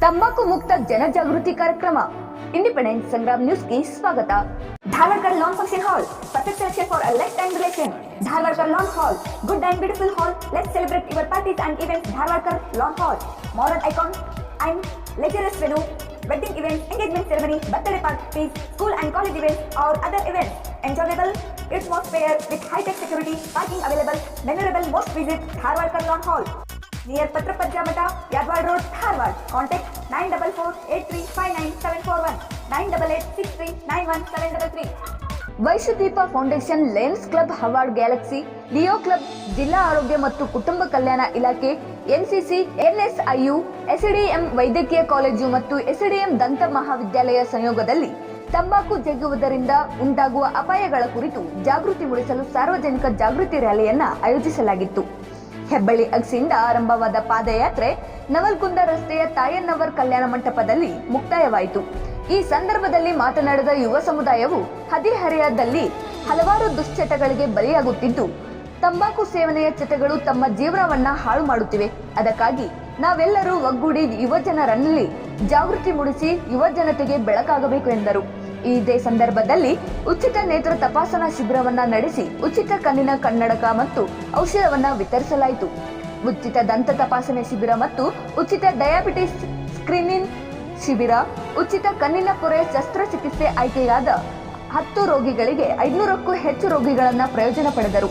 ತಂಬಾಕು ಮುಕ್ತ ಜನಜಾಗೃತಿ ಕಾರ್ಯಕ್ರಮ ಇಂಡಿಪೆಂಡೆಂಟ್ ಸಂಗ್ರಾಮ್ ನ್ಯೂಸ್ಗೆ ಸ್ವಾಗತ. Dharwad lawn function hall, perfect selection for a lifetime relation. Dharwad Lawn Hall, good and beautiful hall. Let's celebrate your parties and events. Dharwad Lawn Hall, modern icon and luxurious venue, wedding events, engagement ceremony, birthday parties, school and college events or other events. Enjoyable atmosphere with high-tech security, parking available, memorable. Most visit Dharwad Lawn Hall, near Patrapajja Mata, Yadwad Road, Dharwad. Contact 9448359741, 9886391733. Vaishudeepa Foundation, Lions Club, ಹವಾರ್ಡ್ Galaxy, Leo Club, ಜಿಲ್ಲಾ ಆರೋಗ್ಯ ಮತ್ತು ಕುಟುಂಬ ಕಲ್ಯಾಣ ಇಲಾಖೆ, NCC, NSIU, SDM ವೈದ್ಯಕೀಯ college ಮತ್ತು SDM ದಂತ ಮಹಾವಿದ್ಯಾಲಯ ಸಂಯೋಗದಲ್ಲಿ ತಂಬಾಕು ಜಗಿಯುವುದರಿಂದ ಉಂಟಾಗುವ ಅಪಾಯಗಳ ಕುರಿತು ಜಾಗೃತಿ ಮೂಡಿಸಲು ಸಾರ್ವಜನಿಕ ಜಾಗೃತಿ ರ್ಯಾಲಿಯನ್ನ ಆಯೋಜಿಸಲಾಗಿತ್ತು. ಹೆಬ್ಬಳ್ಳಿ ಅಗಸಿಯಿಂದ ಆರಂಭವಾದ ಪಾದಯಾತ್ರೆ ನವಲ್ಗುಂದ ರಸ್ತೆಯ ತಾಯನ್ನವರ್ ಕಲ್ಯಾಣ ಮಂಟಪದಲ್ಲಿ ಮುಕ್ತಾಯವಾಯಿತು. ಈ ಸಂದರ್ಭದಲ್ಲಿ ಮಾತನಾಡಿದ ಯುವ ಸಮುದಾಯವು ಹದಿಹರೆಯದಲ್ಲಿ ಹಲವಾರು ದುಶ್ಚಟಗಳಿಗೆ ಬಲಿಯಾಗುತ್ತಿದ್ದು, ತಂಬಾಕು ಸೇವನೆಯ ಚಟಗಳು ತಮ್ಮ ಜೀವನವನ್ನ ಹಾಳು ಮಾಡುತ್ತಿವೆ. ಅದಕ್ಕಾಗಿ ನಾವೆಲ್ಲರೂ ಒಗ್ಗೂಡಿ ಯುವಜನರಲ್ಲಿ ಜಾಗೃತಿ ಮೂಡಿಸಿ ಯುವ ಜನತೆಗೆ ಬೆಳಕಾಗಬೇಕು ಎಂದರು. ಇದೇ ಸಂದರ್ಭದಲ್ಲಿ ಉಚಿತ ನೇತ್ರ ತಪಾಸಣಾ ಶಿಬಿರವನ್ನ ನಡೆಸಿ ಉಚಿತ ಕಣ್ಣಿನ ಕನ್ನಡಕ ಮತ್ತು ಔಷಧವನ್ನ ವಿತರಿಸಲಾಯಿತು. ಉಚಿತ ದಂತ ತಪಾಸಣೆ ಶಿಬಿರ ಮತ್ತು ಉಚಿತ ಡಯಾಬಿಟಿಸ್ ಸ್ಕ್ರೀನಿಂಗ್ ಶಿಬಿರ, ಉಚಿತ ಕಣ್ಣಿನ ಪೊರೆ ಶಸ್ತ್ರಚಿಕಿತ್ಸೆ ಆಯ್ಕೆಯಾದ 10 ರೋಗಿಗಳಿಗೆ 500ಕ್ಕೂ ಹೆಚ್ಚು ರೋಗಿಗಳನ್ನ ಪ್ರಯೋಜನ ಪಡೆದರು.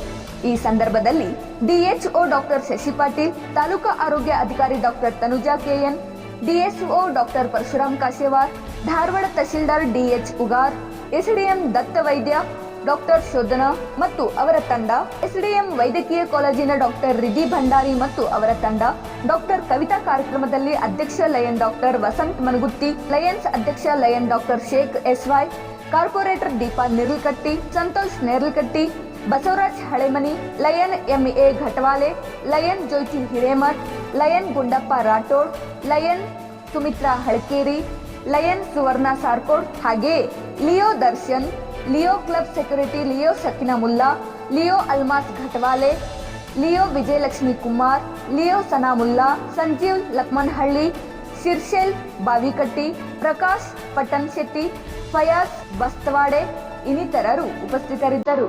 ಈ ಸಂದರ್ಭದಲ್ಲಿ ಡಿಎಚ್ಒ ಡಾಕ್ಟರ್ ಶಶಿ ಪಾಟೀಲ್, ತಾಲೂಕಾ ಆರೋಗ್ಯ ಅಧಿಕಾರಿ doctor Tanuja KN, DSO doctor Parashuram Kashewar, Dharwad tahsildar DH Ugar, SDM ದತ್ತ ವೈದ್ಯ ಡಾಕ್ಟರ್ ಶೋಧನಾ ಮತ್ತು ಅವರ ತಂಡ, ಎಸ್ಡಿಎಂ ವೈದ್ಯಕೀಯ ಕಾಲೇಜಿನ ಡಾಕ್ಟರ್ ರಿಧಿ ಭಂಡಾರಿ ಮತ್ತು ಅವರ ತಂಡ, ಡಾಕ್ಟರ್ ಕವಿತಾ ಕಾರ್ಯಕ್ರಮದಲ್ಲಿ ಅಧ್ಯಕ್ಷ Lion doctor Vasant Managutti, Lions ಅಧ್ಯಕ್ಷ Lion doctor Sheikh SY, corporator Deepa Nirlkatti, Santosh Nerlkatti, Basavaraj Halemani, Lion MA Ghatawale, Lion Jyoti Hiremath, Lion Gundappa Rathod, Lion Sumitra Halakeri, Lion Suvarna Sarkod, ಹಾಗೆಯೇ Leo Darshan, Leo Club security Leo Sakina Mulla, Leo Almas Ghatawale, Leo Vijayalakshmi Kumar, Leo Sana Mulla, Sanjeev Lakmanhalli, Shirshel Bavikatti, Prakash Pattan Shetty, Fayaz Bastawade ಇನ್ನಿತರರು ಉಪಸ್ಥಿತರಿದ್ದರು.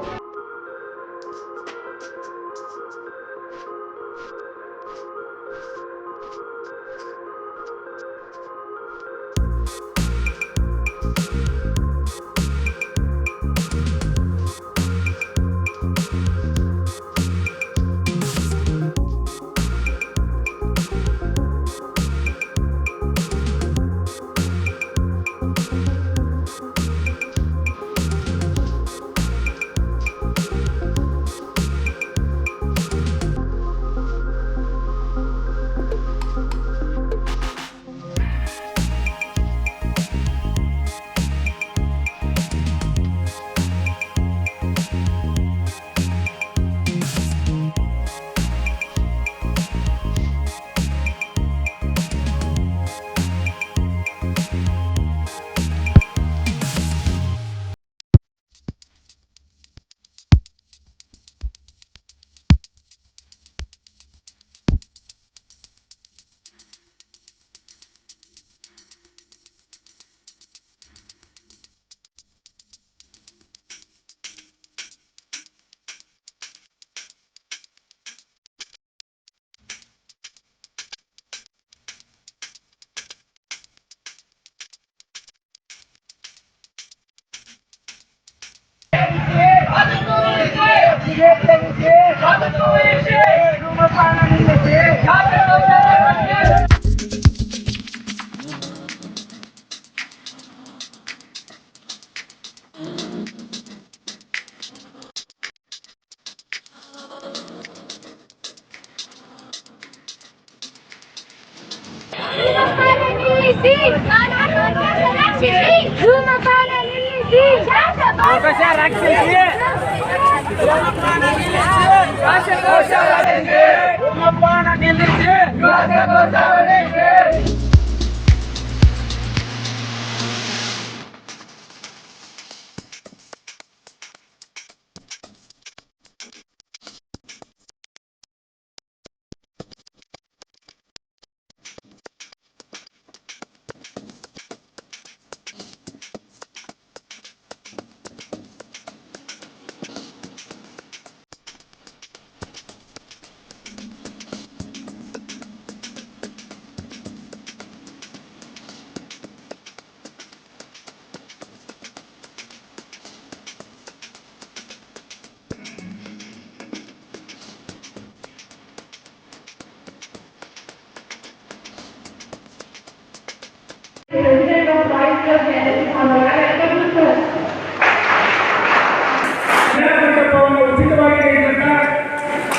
ಉಚಿತವಾಗಿ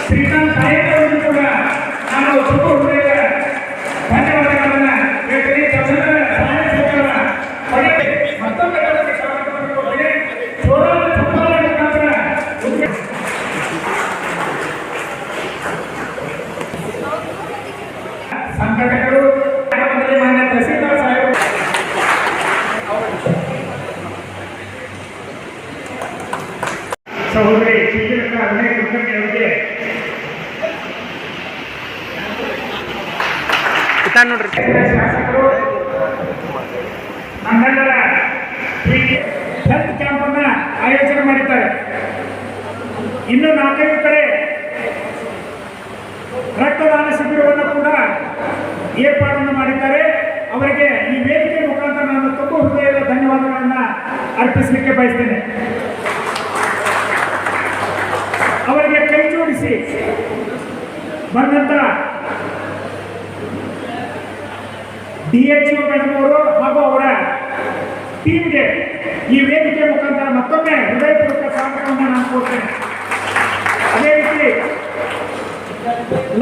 ಶ್ರೀಕಾಂತ್ ಸಾಹಿತ್ಯವನ್ನು ಕೂಡ ನಾನು ತುಂಬ ಹೃದಯದ ಧನ್ಯವಾದಗಳನ್ನು ಹೇಳ್ತೀನಿ. ಮತ್ತೊಮ್ಮೆ ಸಂಘಟಕರು ಮಾನ್ಯ ತಹಸೀಲ್ದಾರ್ ಸಾಹೇಬರು ಸಹೋದರಿ ಶ್ರೀಲಕ್ಕ ಅಭಿನಯ ಕುಲಕರ್ಣಿ ಅವರಿಗೆ ಶಾಸಕರು ನಮ್ಮೆಲ್ಲರ ಹೆಲ್ತ್ ಕ್ಯಾಂಪ್ ಅನ್ನ ಆಯೋಜನೆ ಮಾಡಿದ್ದಾರೆ. ಇನ್ನು 4-5 ಕಡೆ ರಕ್ತದಾನ ಶಿಬಿರವನ್ನು ಕೂಡ ಏರ್ಪಾಡನ್ನು ಮಾಡಿದ್ದಾರೆ. ಅವರಿಗೆ ಈ ವೇದಿಕೆ ಮುಖಾಂತರ ನಾನು ತುಂಬ ಹೃದಯದ ಧನ್ಯವಾದಗಳನ್ನು ಅರ್ಪಿಸಲಿಕ್ಕೆ ಬಯಸ್ತೇನೆ. ಅವರಿಗೆ ಕೈ ಜೋಡಿಸಿ ಬಂದಂತ DHO ಮೇಡಮ್ ಅವರು ಹಾಗೂ ಅವರ ಟೀಮ್ಗೆ ಈ ವೇದಿಕೆ ಮುಖಾಂತರ ಮತ್ತೊಮ್ಮೆ ಹೃದಯಪೂರ್ವಕ ಸ್ವಾಗತವನ್ನು ನಾನು ಕೊಡ್ತೇನೆ. ಅದೇ ರೀತಿ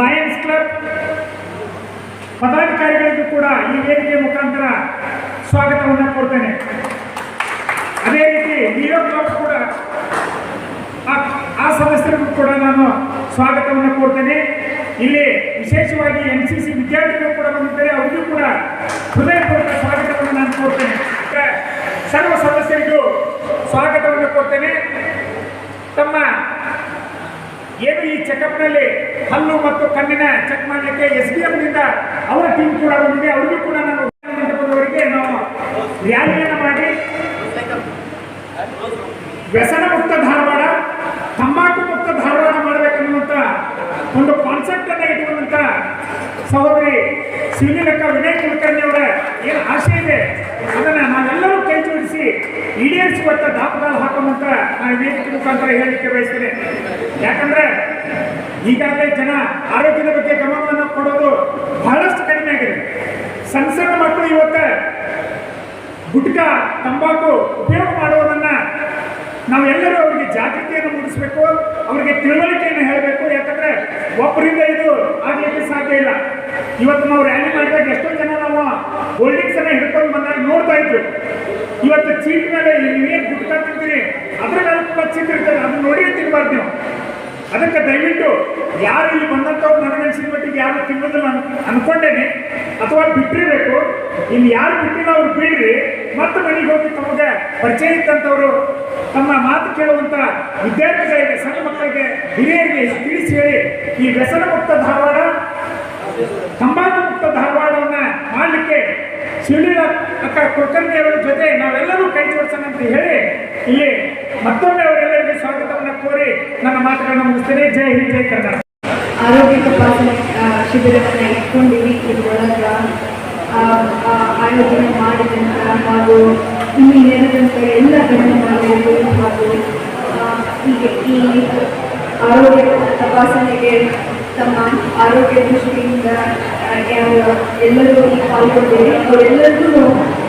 ಲಯನ್ಸ್ ಕ್ಲಬ್ ಪದಾಧಿಕಾರಿಗಳಿಗೂ ಕೂಡ ಈ ವೇದಿಕೆ ಮುಖಾಂತರ ಸ್ವಾಗತವನ್ನು ಕೊಡ್ತೇನೆ. ಅದೇ ರೀತಿ ಲಿಯೋ ಕ್ಲಬ್ ಕೂಡ ಆ ಸದಸ್ಯರಿಗೂ ಕೂಡ ನಾನು ಸ್ವಾಗತವನ್ನು ಕೊಡ್ತೇನೆ. ಇಲ್ಲಿ ವಿಶೇಷವಾಗಿ NCC ವಿದ್ಯಾರ್ಥಿಗಳು ಕೂಡ ಬಂದಿದ್ದಾರೆ, ಅವರಿಗೂ ಕೂಡ ಹೃದಯಪೂರ್ವಕ ಸ್ವಾಗತವನ್ನು ನಾನು ಕೊಡ್ತೇನೆ. ಸರ್ವ ಸದಸ್ಯರಿಗೂ ಸ್ವಾಗತವನ್ನು ಕೊಡ್ತೇನೆ. ತಮ್ಮ ಏನು ಈ ಚೆಕಪ್ನಲ್ಲಿ ಹಲ್ಲು ಮತ್ತು ಕಣ್ಣಿನ ಚೆಕ್ ಮಾಡಲಿಕ್ಕೆ SBMನಿಂದ ಅವರ ಟೀಮ್ ಕೂಡ ಬಂದಿದೆ, ಅವರಿಗೂ ಕೂಡ ನಾನು ಮಂಟಪದವರಿಗೆ ನಾವು ರ್ಯಾಲಿಯನ್ನು ಮಾಡಿ ವ್ಯಸನ ಮುಕ್ತ ಧಾರವಾಡ, ತಂಬಾಕು ಮುಕ್ತ ಧಾರವಾಡ ಮಾಡಬೇಕನ್ನುವಂಥ ಒಂದು ಕಾನ್ಸೆಪ್ಟ್ ಅನ್ನ ಇಟ್ಟುಕೊಂಡಂತ ಸಹೋದರಿ ಶ್ರೀಲಕ್ಕ ವಿನಯ್ ಕುಲಕರ್ಣಿ ಅವರ ಏನು ಆಶೆ ಇದೆ ಅದನ್ನ ನಾವೆಲ್ಲರೂ ಕೈ ಜೋಡಿಸಿ ಈಡೇರಿಸುವಂತ ದಾಪಗಾಲು ಹಾಕುವಂತ ನಾನು ವೇದಿಕೆ ಮುಖಾಂತರ ಹೇಳಲಿಕ್ಕೆ ಬಯಸ್ತೇನೆ. ಯಾಕಂದ್ರೆ ಈಗಾಗಲೇ ಜನ ಆರೋಗ್ಯದ ಬಗ್ಗೆ ಗಮನವನ್ನು ಕೊಡೋದು ಬಹಳಷ್ಟು ಕಡಿಮೆ ಆಗಿದೆ. ಸಣ್ಣ ಸಣ್ಣ ಮಕ್ಕಳು ಇವತ್ತು ಗುಟ್ಕಾ ತಂಬಾಕು ಉಪಯೋಗ ಮಾಡುವುದನ್ನ ನಾವೆಲ್ಲರೂ ಅವರಿಗೆ ಜಾಗೃತಿಯನ್ನು ಮೂಡಿಸಬೇಕು, ಅವರಿಗೆ ತಿಳುವಳಿಕೆಯನ್ನು ಹೇಳಬೇಕು. ಯಾಕಂದ್ರೆ ಒಬ್ಬರಿಂದ ಇದು ಆಗ್ಲಿಕ್ಕೆ ಸಾಧ್ಯ ಇಲ್ಲ. ಇವತ್ತು ನಾವು ರ್ಯಾಲಿ ಮಾಡಿದಾಗ ಎಷ್ಟೋ ಜನ ನಾವು ಹೋಲ್ಡಿಂಗ್ಸ್ ಅನ್ನ ಹಿಡ್ಕೊಂಡು ಬಂದಾಗ ನೋಡ್ತಾ ಇದ್ರು. ಇವತ್ತು ಚೀಟ್ ಮೇಲೆ ನೀವೇನು ಗುಟ್ಕಾ ತಿಂತೀರಿ ಅದ್ರ ಮೇಲೆ ಕೂಡ ಚೀಟ್ ಇರ್ತದೆ, ಅದನ್ನ ನೋಡಿ ತಿನ್ಬಾರ್ದು ನೀವು. ಅದಕ್ಕೆ ದಯವಿಟ್ಟು ಯಾರು ಇಲ್ಲಿ ಬಂದಂಥವ್ರು ನನಗನ್ಸಿದ ಮಟ್ಟಿಗೆ ಯಾರು ತಿನ್ನೋದಿಲ್ಲ ಅನ್ಕೊಂಡೇನೆ, ಅಥವಾ ಬಿಟ್ಟಿರಬೇಕು. ಇಲ್ಲಿ ಯಾರು ಬಿಟ್ಟಿಲ್ಲ ಅವ್ರು ಬಿಡ್ರಿ, ಮತ್ತೆ ಮನೆಗೆ ಹೋಗಿ ತಮಗೆ ಪರಿಚಯ ಇತ್ತಂಥವ್ರು ತಮ್ಮ ಮಾತು ಕೇಳುವಂತ ವಿದ್ಯಾರ್ಥಿಗಳಿಗೆ, ಸಣ್ಣ ಮಕ್ಕಳಿಗೆ, ಹಿರಿಯರಿಗೆ ತಿಳಿಸಿ ಹೇಳಿ ಈ ವ್ಯಸನ ಮುಕ್ತ ಧಾರವಾಡ, ತಂಬಾಕು ಮುಕ್ತ ಧಾರವಾಡವನ್ನ ಮಾಡಲಿಕ್ಕೆ ಶ್ರೀಲಕ್ಕ ಕುಲಕರ್ಣಿ ಅವರ ಜೊತೆ ನಾವೆಲ್ಲರೂ ಕೈ ಜೋಡಿಸೋಣ ಅಂತ ಹೇಳಿ ಇಲ್ಲಿ ಮತ್ತೊಮ್ಮೆ ಅವರೆಲ್ಲರಿಗೂ ಸ್ವಾಗತವನ್ನು ಕೋರಿ ನನ್ನ ಮಾತುಗಳನ್ನು ಮುಗಿಸ್ತೇನೆ. ಜೈ ಹಿಂದ್, ಜೈ ಕರ್ನಾಟಕ. ಆರೋಗ್ಯ ತಪಾಸಣೆ ಶಿಬಿರವನ್ನು ಇಟ್ಕೊಂಡಿವಿ. ಇದರೊಳಗೆ ಆಯೋಜನೆ ಮಾಡಿದಂಥ ಹಾಗೂ ಇಲ್ಲಿ ನೆರೆದಂಥ ಎಲ್ಲ ಗಣ್ಯಮಾನ್ಯರು ಹಾಗೂ ಹೀಗೆ ಈ ಆರೋಗ್ಯ ತಪಾಸಣೆಗೆ ತಮ್ಮ ಆರೋಗ್ಯ ದೃಷ್ಟಿಯಿಂದ ಎಲ್ಲರೂ ಈ ಪಾಲ್ಗೊಂಡಿರಿ, ಅವರೆಲ್ಲರಿಗೂ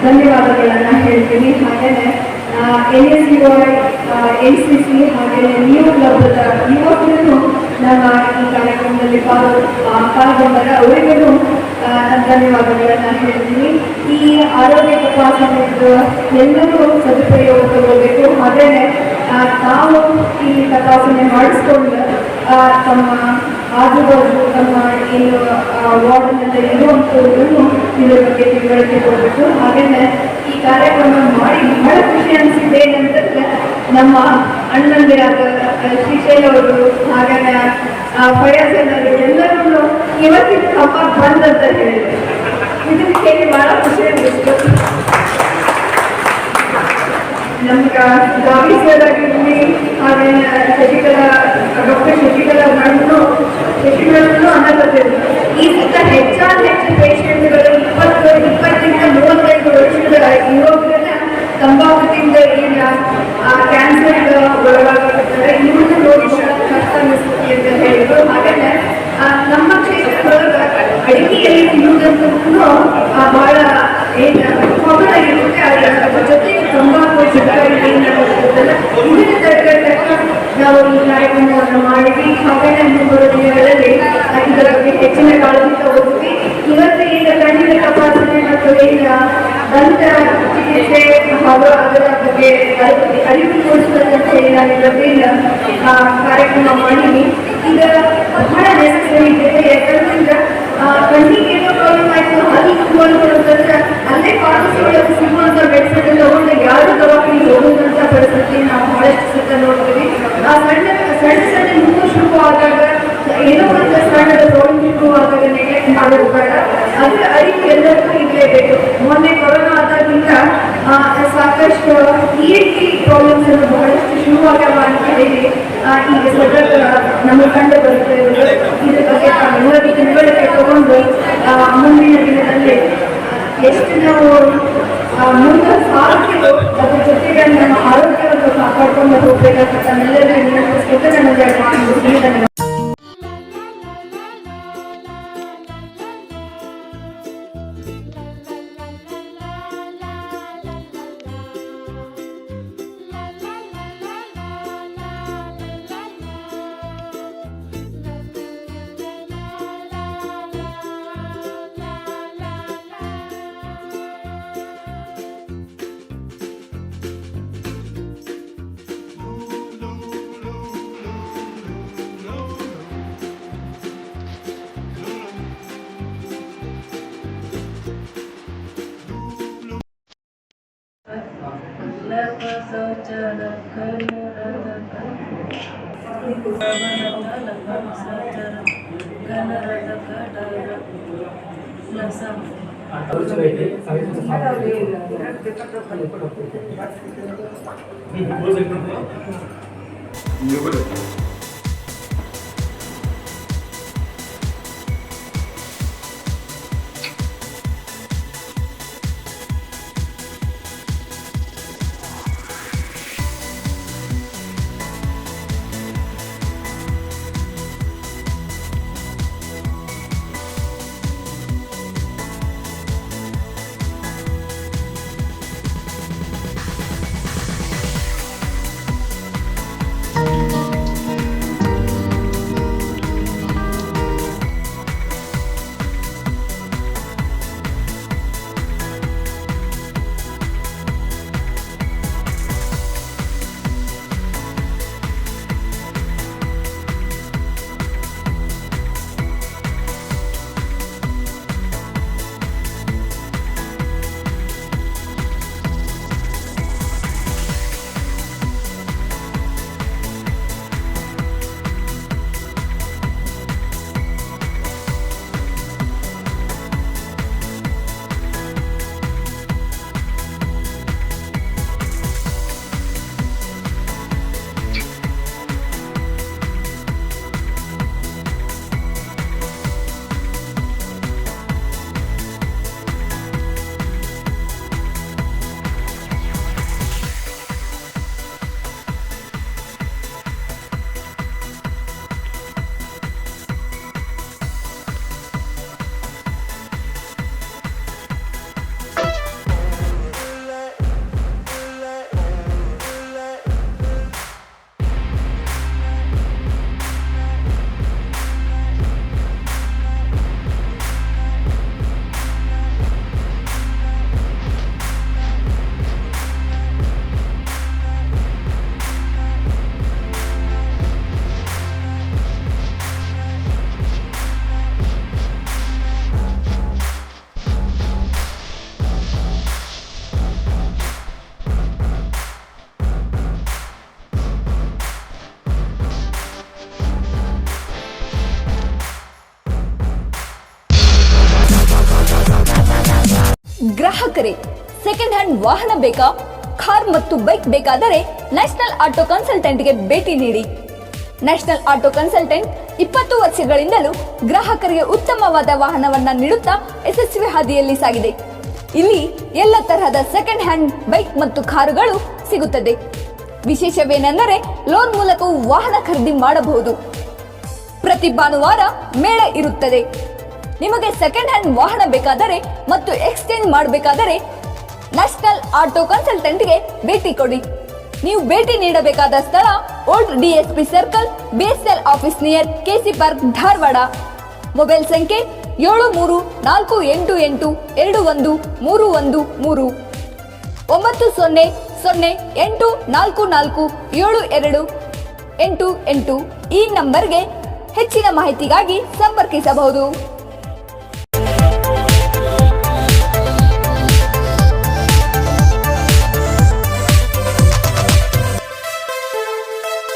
ಧನ್ಯವಾದಗಳನ್ನು ಹೇಳ್ತೀನಿ. ಹಾಗೆಯೇ NSUI, NCC ಹಾಗೆಯೇ ಲಿಯೋ ಕ್ಲಬ್ದ ಯುವಕರನ್ನು ನಮ್ಮ ಈ ಕಾರ್ಯಕ್ರಮದಲ್ಲಿ ಪಾಲ್ಗೊಂಡಾಗ ಅವರಿಗೂ ಧನ್ಯವಾದಗಳನ್ನು ಹೇಳ್ತೀನಿ. ಈ ಆರೋಗ್ಯ ತಪಾಸಣೆಯನ್ನು ಎಲ್ಲರೂ ಸದುಪಯೋಗ ತಗೋಬೇಕು. ಹಾಗೆಯೇ ತಾವು ಈ ತಪಾಸಣೆ ಮಾಡಿಸ್ಕೊಂಡು ತಮ್ಮ ಆಜುಬಾಜು ತಮ್ಮ ಏನು ವಾರ್ಡ್ನಲ್ಲಿ ಇರುವಂಥವ್ರನ್ನು ಇದರ ಬಗ್ಗೆ ತಿಳುವಳಿಕೆ ಕೊಡಬೇಕು. ಹಾಗೆಯೇ ಈ ಕಾರ್ಯಕ್ರಮ ಮಾಡಿ ಬಹಳ ಖುಷಿ ಅನಿಸಿದೆ ಏನಂತಂದ್ರೆ ನಮ್ಮ ಅಣ್ಣಂದಿರಾದ ಶ್ರೀಶೈಲ್ ಅವರು ಹಾಗೆಯೇ ಫಯಾಜ್ ಅವರು ಎಲ್ಲರೂ ಇವತ್ತಿನ ಹಬ್ಬ ಬಂದಂತ ಹೇಳಿದ್ರು. ಇದನ್ನ ಕೇಳಿ ಬಹಳ ಖುಷಿ ಅನಿಸ್ತು. ನಮ್ಗೆ ಗಾವಿ ಸರ್ ಆಗಿರಲಿ ಹಾಗೆ ಡಾಕ್ಟರ್ ಶಶಿಕಲಾ ಅನ್ನಕತ್ತಿದ್ರು. ಈ ಸತ ಹೆಚ್ಚು ಪೇಷಂಟ್ಗಳು 20-25 ವರ್ಷದ ಯುವಕರನ್ನ ತಂಬಾಕುದಿಂದ ಈಗ ಕ್ಯಾನ್ಸರ್ ಒಳಗಾಗುತ್ತಾರೆ. ಇವ್ರನ್ನ ನೋಡಿ ಕಷ್ಟ ಅನಿಸ್ತದೆ ಅಂತ ಹೇಳಿದ್ರು. ಹಾಗೆಯೇ ನಮ್ಮ ಕ್ಷೇತ್ರದೊಳಗೆ ಅಡಿಕೆಯಲ್ಲಿ ತಿನ್ನುವುದಂತೂ ಬಹಳ ಏನು ಮಗುಳಾಗಿರುತ್ತೆ. ಅದರ ಅರಿವು ಮೂಡಿಸಬೇಕಂತ ಹೇಳಿ ನಾನು ಇವತ್ತಿನ ಕಾರ್ಯಕ್ರಮ ಮಾಡೀನಿ. ಇದು ಬಹಳ ನೆಸಸರಿ ಇದೆ. ಯಾಕಂದ್ರೆ ಕಣ್ಣಿಗೆ ಏನೋ ಪ್ರಾಬ್ಲಮ್ ಆಯಿತು ಅಲ್ಲಿ ಕುತ್ಕೊಂಡ್ರೆ ಅಲ್ಲೇ ಫಾರ್ಮಸಿಗಳು ಸಿಗುವಂಥ ಮೆಡಿಸಿನ್ ತಗೊಂಡು ಯಾರು ದವಾಖಾನೆಗೆ ಹೋಗುವಂಥ ಪರಿಸ್ಥಿತಿ ನಾವು ಬಹಳಷ್ಟು ಸುತ್ತ ನೋಡ್ತೀವಿ. ಆ ಸಣ್ಣ ನೋವು ಶುರು ಆದಾಗ ಏನೋ ಒಂದು ಸಣ್ಣದ ಪ್ರಾಬ್ಲಮ್ ಶುರು ಆದಾಗ ನೆಗ್ಲೆಕ್ಟ್ ಮಾಡೋದು ಬೇಡ. ಅದರ ಅರಿವು ಎಲ್ಲರಿಗೂ ಇರಲೇಬೇಕು. ಮೊನ್ನೆ ಕೊರೋನಾ ಆದಾಗಿಂದ ಸಾಕಷ್ಟು ENT ಪ್ರಾಬ್ಲಮ್ಸ್ ಅನ್ನು ಬಹಳಷ್ಟು ಶುರುವಾಗವ ಅಂತ ಹೇಳಿ ಈಗ ಸದ್ಯಕ್ಕೆ ನಮಗೆ ಕಂಡು ಬರುತ್ತೆ. ಇದ್ರ ಬಗ್ಗೆ ತಾವೆಲ್ಲರೂ ತಿಳುವಳಿಕೆ ತಗೊಂಡು ಮುಂದಿನ ದಿನದಲ್ಲಿ ಎಷ್ಟು ನಾವು ಮುಂದೆ ಸಾಧ್ಯವೋ ಅದ್ರ ಜೊತೆಗೆ ನಮ್ಮ ಆರೋಗ್ಯವನ್ನು ಕಾಪಾಡ್ಕೊಂಡು ಹೋಗ್ಬೇಕಾಗ್ತದೆ. ನಮ್ಮೆಲ್ಲರಿಗೂ ನಿಯಂತ್ರಿಸಬೇಕು. ನನಗೆ ಧನ್ಯವಾದ. ಗ್ರಾಹಕರೇ, ಸೆಕೆಂಡ್ ಹ್ಯಾಂಡ್ ವಾಹನ ಬೇಕಾ? ಕಾರ್ ಮತ್ತು ಬೈಕ್ ಬೇಕಾದರೆ ನ್ಯಾಷನಲ್ ಆಟೋ ಕನ್ಸಲ್ಟೆಂಟ್ಗೆ ಭೇಟಿ ನೀಡಿ. ನ್ಯಾಷನಲ್ ಆಟೋ ಕನ್ಸಲ್ಟೆಂಟ್ 20 ವರ್ಷಗಳಿಂದಲೂ ಗ್ರಾಹಕರಿಗೆ ಉತ್ತಮವಾದ ವಾಹನವನ್ನ ನೀಡುತ್ತಾ ಯಶಸ್ವಿ ಹಾದಿಯಲ್ಲಿ ಸಾಗಿದೆ. ಇಲ್ಲಿ ಎಲ್ಲ ತರಹದ ಸೆಕೆಂಡ್ ಹ್ಯಾಂಡ್ ಬೈಕ್ ಮತ್ತು ಕಾರುಗಳು ಸಿಗುತ್ತದೆ. ವಿಶೇಷವೇನೆಂದರೆ ಲೋನ್ ಮೂಲಕವೂ ವಾಹನ ಖರೀದಿ ಮಾಡಬಹುದು. ಪ್ರತಿ ಭಾನುವಾರ ಮೇಳ ಇರುತ್ತದೆ. ನಿಮಗೆ ಸೆಕೆಂಡ್ ಹ್ಯಾಂಡ್ ವಾಹನ ಬೇಕಾದರೆ ಮತ್ತು ಎಕ್ಸ್ಚೇಂಜ್ ಮಾಡಬೇಕಾದರೆ ನ್ಯಾಷನಲ್ ಆಟೋ ಕನ್ಸಲ್ಟೆಂಟ್ಗೆ ಭೇಟಿ ಕೊಡಿ. ನೀವು ಭೇಟಿ ನೀಡಬೇಕಾದ ಸ್ಥಳ old DSP circle, BSL office near KC park, Dharwad. Mobile ಸಂಖ್ಯೆ 7348821313 90 0844728888 ಈ ನಂಬರ್ಗೆ ಹೆಚ್ಚಿನ ಮಾಹಿತಿಗಾಗಿ ಸಂಪರ್ಕಿಸಬಹುದು.